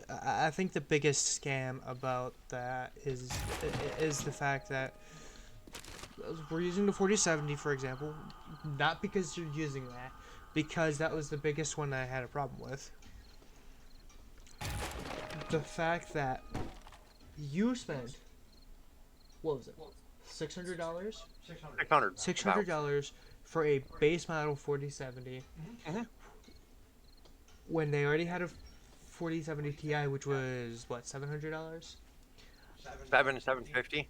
I think the biggest scam about that is the fact that we're using the 4070, for example, not because you're using that, because that was the biggest one I had a problem with. The fact that you spent, what was it, $600? 600 Six hundred about. dollars for a base model 4070 Mm-hmm. when they already had a 4070 Ti, which was what, $700. 750.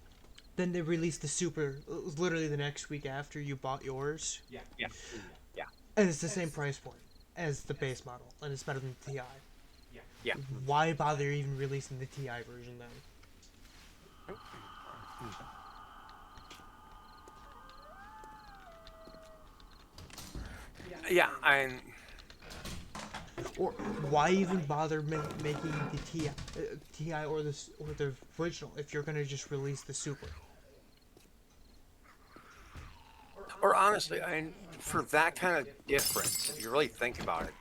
Then they released the Super literally the next week after you bought yours, Yeah. Yeah. and it's the same price point as the base model, and it's better than the Ti. Yeah. Why bother even releasing the Ti version then? Yeah. And Or why even bother making the Ti or the original if you're gonna just release the Super? or honestly, for that kind of difference, if you really think about it,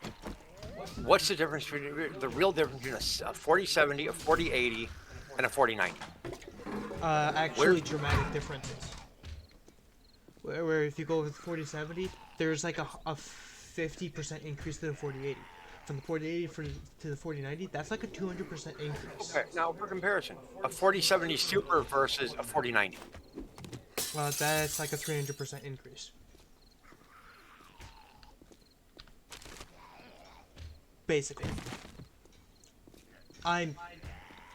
what's the difference between the real difference between a 4070, a 4080, and a 4090? Where? Actually, dramatic differences. Where if you go with 4070, there's like a 50% increase to the 4080. From the 4080 to the 4090, that's like a 200% increase. Okay, now for comparison, a 4070 Super versus a 4090. That's like a 300% increase. Basically. I'm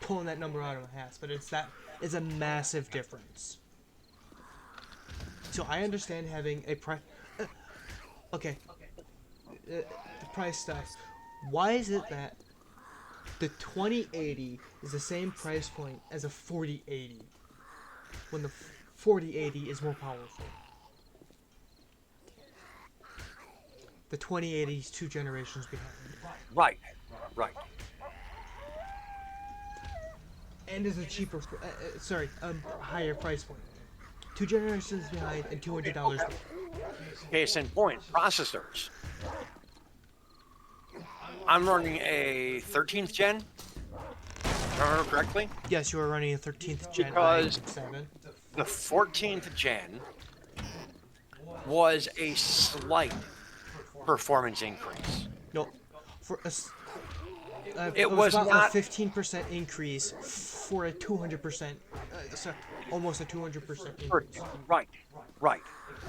pulling that number out of my ass, but it's a massive difference. So I understand having a price. Okay, the price stuff. Why is it that the 2080 is the same price point as a 4080 when the 4080 is more powerful? The 2080 is two generations behind, Right. Right. and is a cheaper, higher price point. Two generations behind and $200 more. Case in point, processors. I'm running a 13th gen, if I remember correctly, Yes, you are running a 13th gen because i7. the 14th gen was a slight performance increase. No, for a, It it was was about a not 15% increase for a 200%, sorry, almost a 200% increase. right, right,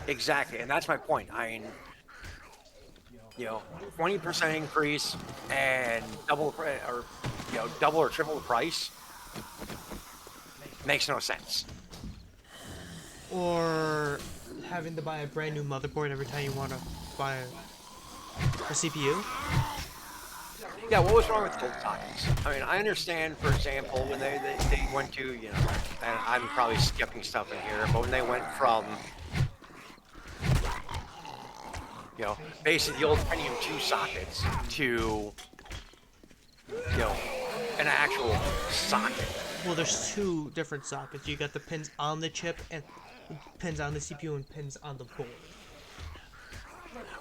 exactly, and that's my point. I mean, 20% increase and double or triple the price makes no sense. Or having to buy a brand new motherboard every time you want to buy a CPU. Yeah, what was wrong with cold sockets? I mean, I understand, for example, when they went to, and I'm probably skipping stuff in here, but when they went from, basically the old Pentium 2 sockets to, an actual socket. Well, there's two different sockets. You got the pins on the chip and pins on the CPU and pins on the board.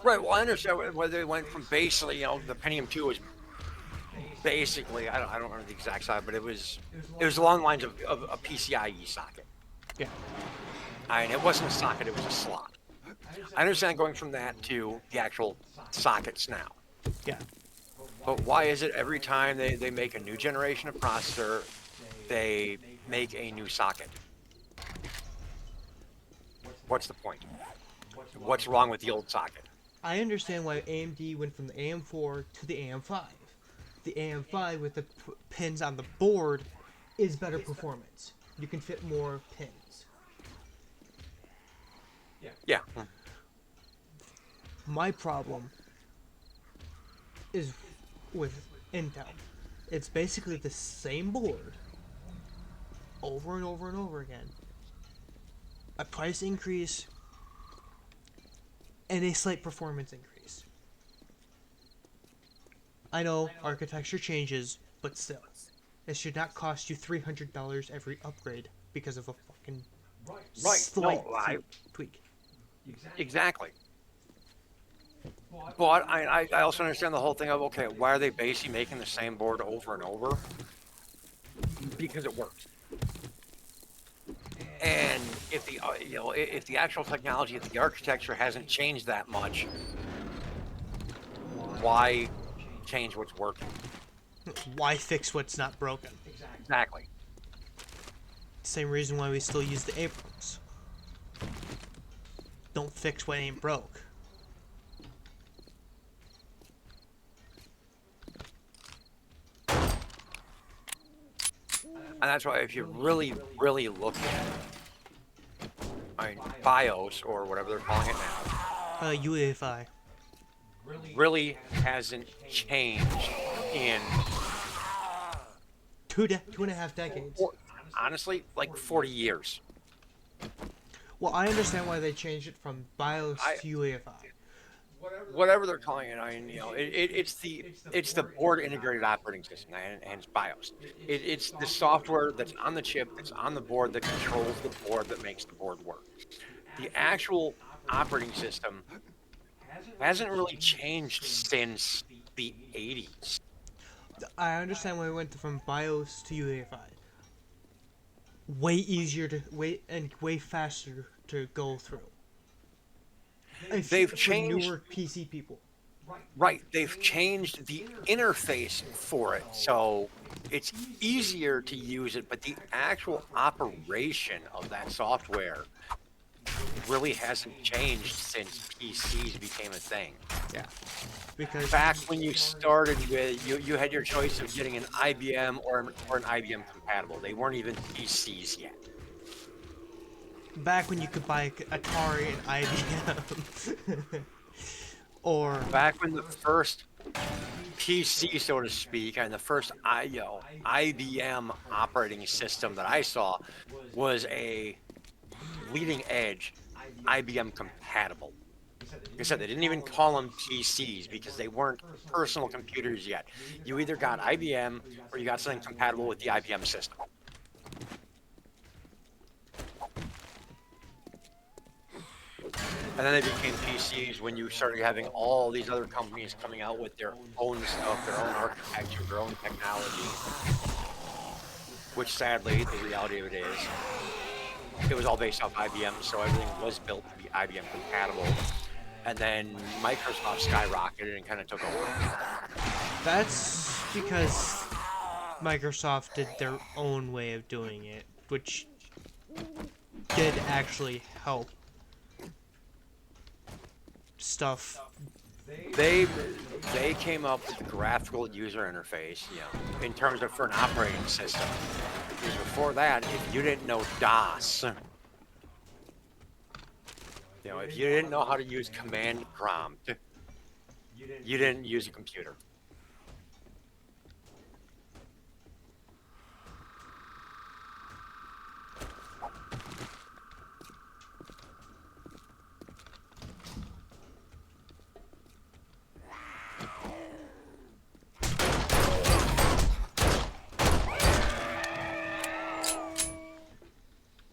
Right, well, I understand whether they went from basically, the Pentium 2 was basically, I don't remember the exact size, but it was along the lines of a PCIe socket. Yeah. I mean, it wasn't a socket, it was a slot. I understand going from that to the actual sockets now. Yeah. But why is it every time they make a new generation of processor, they make a new socket? What's the point? What's wrong with the old socket? I understand why AMD went from the AM4 to the AM5. The AM5 with the pins on the board is better performance. You can fit more pins. Yeah. My problem is with Intel. It's basically the same board over and over and over again. A price increase and a slight performance increase. I know architecture changes, but still. It should not cost you $300 every upgrade because of a fucking Right. slight No, tweak. exactly. But I also understand the whole thing of, okay, why are they basically making the same board over and over? Because it works. And if the if the actual technology, if the architecture hasn't changed that much, why change what's working? Why fix what's not broken? Exactly. Same reason why we still use the Abrams. Don't fix what ain't broke. And that's why if you really, really look at it, I mean, BIOS or whatever they're calling it now, UEFI. really hasn't changed in, Two and a half decades. honestly, like 40 years. Well, I understand why they changed it from BIOS I to UEFI. Whatever they're calling it, I mean, it's the board integrated operating system, and it's BIOS. It's the software that's on the chip, that's on the board, that controls the board, that makes the board work. The actual operating system hasn't really changed since the 80s. I understand why we went from BIOS to UEFI. Way easier to way faster to go through. They've For changed, newer PC people. right? They've changed the interface for it, so it's easier to use it, but the actual operation of that software really hasn't changed since PCs became a thing. Yeah. Because Back when you started with, you had your choice of getting an IBM or an IBM compatible. They weren't even PCs yet. back when you could buy Atari and IBM, or Back when the first PC, so to speak, and the first IBM operating system that I saw was a leading edge IBM compatible. Like I said, they didn't even call them PCs because they weren't personal computers yet. You either got IBM or you got something compatible with the IBM system. And then they became PCs when you started having all these other companies coming out with their own stuff, their own architecture, their own technology. Which sadly, the reality of it is, it was all based off IBM, so everything was built to be IBM compatible. And then Microsoft skyrocketed and kind of took over. that's because Microsoft did their own way of doing it, which did actually help stuff. They they came up with the graphical user interface, in terms of for an operating system. Because before that, if you didn't know DOS, if you didn't know how to use command prompt, you didn't use a computer.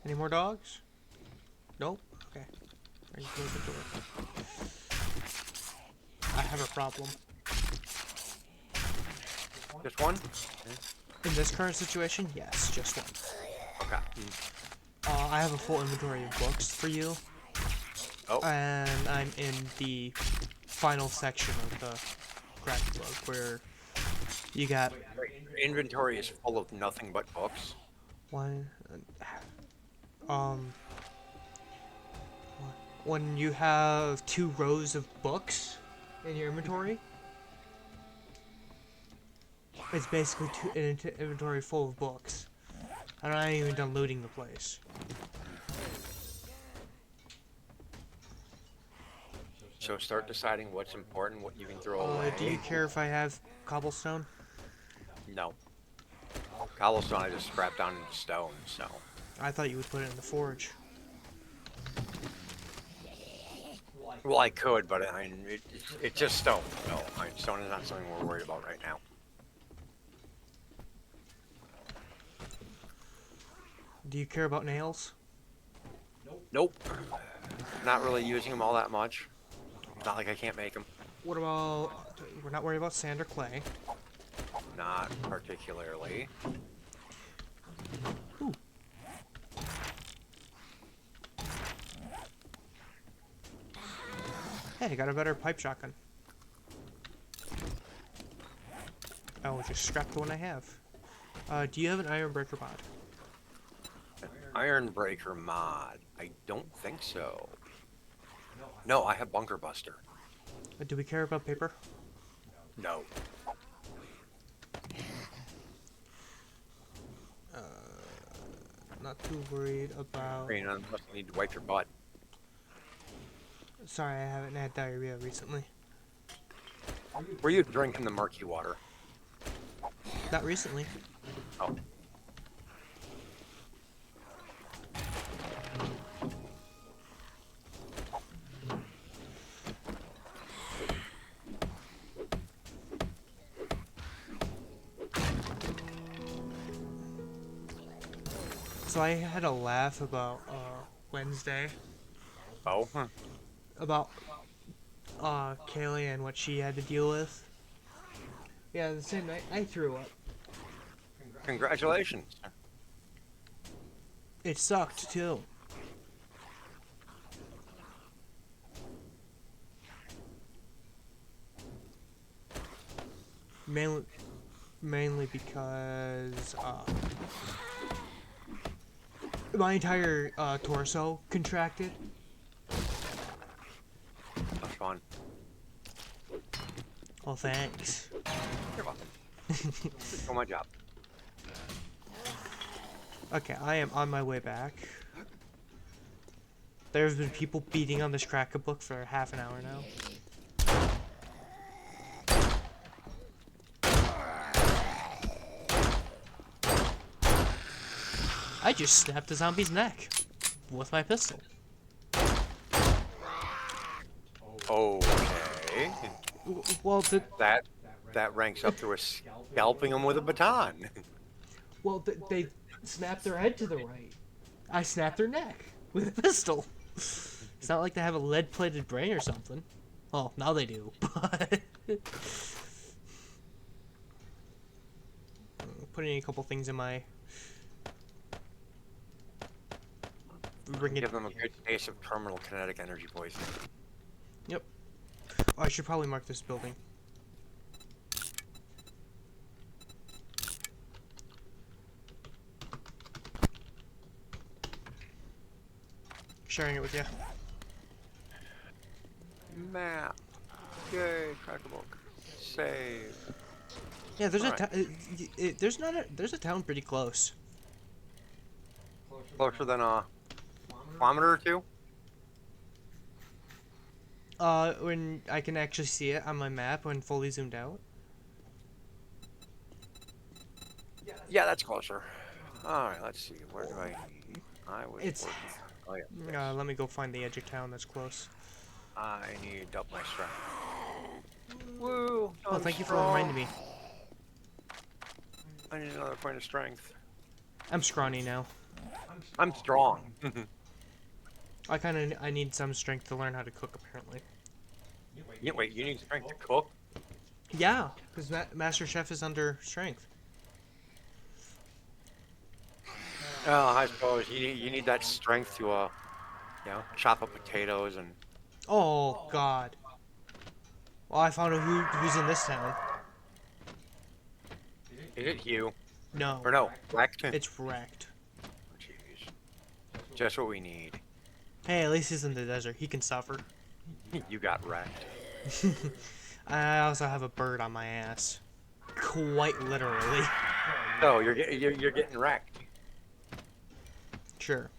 Any more dogs? Nope. Okay. Ready to close the door. I have a problem. Just one? In this current situation, yes, just one. Okay. I have a full inventory of books for you, Oh, and I'm in the final section of the graphic book where you got inventory is full of nothing but books. one. Um, when you have 2 rows of books in your inventory, it's basically an inventory full of books. And I'm not even done looting the place. So start deciding what's important, what you can throw away. Do you care if I have cobblestone? No. Cobblestone I just scrapped down into stone, so. I thought you would put it in the forge. Well, I could, but I mean, it's just stone. So, stone is not something we're worried about right now. Do you care about nails? Nope. Not really using them all that much. Not like I can't make them. What about... We're not worried about sand or clay. Not particularly. Ooh. Hey, I got a better pipe shotgun. I will just scrap the one I have. Do you have an iron breaker mod? Iron Breaker mod. I don't think so. No, I have Bunker Buster. Do we care about paper? No. Not too worried about... Green, unless you need to wipe your butt. Sorry, I haven't had diarrhea recently. Were you drinking the murky water? Not recently. Oh. So I had a laugh about Wednesday Oh? about Kaylee and what she had to deal with. Yeah, the same night I threw up. Congratulations. It sucked too. Mainly because my entire torso contracted. That's fun. Oh, thanks. You're welcome. Do my job. Okay, I am on my way back. There's been people beating on this cracker book for half an hour now. I just snapped a zombie's neck with my pistol. Okay. Well, That ranks up to a scalping them with a baton. they snapped their head to the right. I snapped their neck with a pistol. It's not like they have a lead-plated brain or something. Well, now they do, but... Putting a couple things in my... Give them a good case of terminal kinetic energy poisoning. Yep. Oh, I should probably mark this building. Sharing it with you. Map. Yay, cracker book. Save. Yeah, there's Alright. there's a town pretty close. Closer than a kilometer or two? When I can actually see it on my map when fully zoomed out. Yeah, that's closer. Alright, let's see. Where do I was It's- working. Oh yeah. Let me go find the edge of town that's close. I need up my strength. Woo! Oh, thank you for reminding me. I need another point of strength. I'm scrawny now. I'm strong. I need some strength to learn how to cook apparently. Yeah, wait, you need strength to cook? Yeah, because Master Chef is under strength. Oh, I suppose you need that strength to chop up potatoes and. Oh God. Well, I found out who's in this town. Is it you? No, Or no, wrecked? it's wrecked. Jeez. Just what we need. Hey, at least he's in the desert. He can suffer. You got wrecked. I also have a bird on my ass. Quite literally. No, you're getting wrecked. Sure.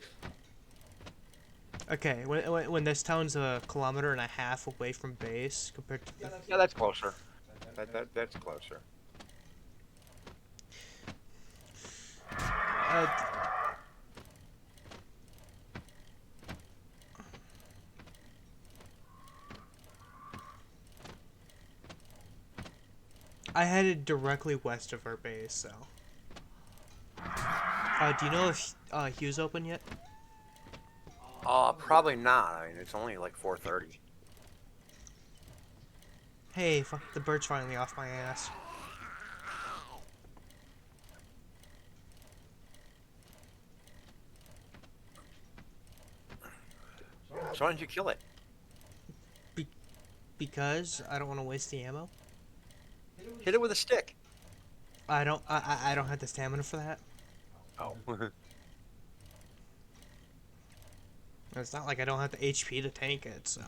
Okay, when this town's 1.5 kilometers away from base compared to Yeah, that's closer. That's closer. uh, I headed directly west of our base, so. Do you know if Hugh's open yet? Probably not. I mean, it's only like 4:30. Hey, the bird's finally off my ass. So why don't you kill it? Be because I don't want to waste the ammo. Hit it with a stick. I don't have the stamina for that. Oh. It's not like I don't have the HP to tank it, so.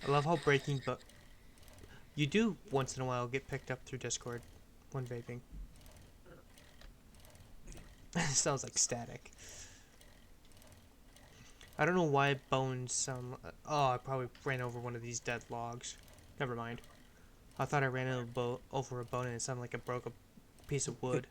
I love how breaking, but you do once in a while get picked up through Discord when vaping. Sounds like static. I don't know why bones sound. Oh, I probably ran over one of these dead logs. Never mind. I thought I ran over a bone and it sounded like I broke a piece of wood.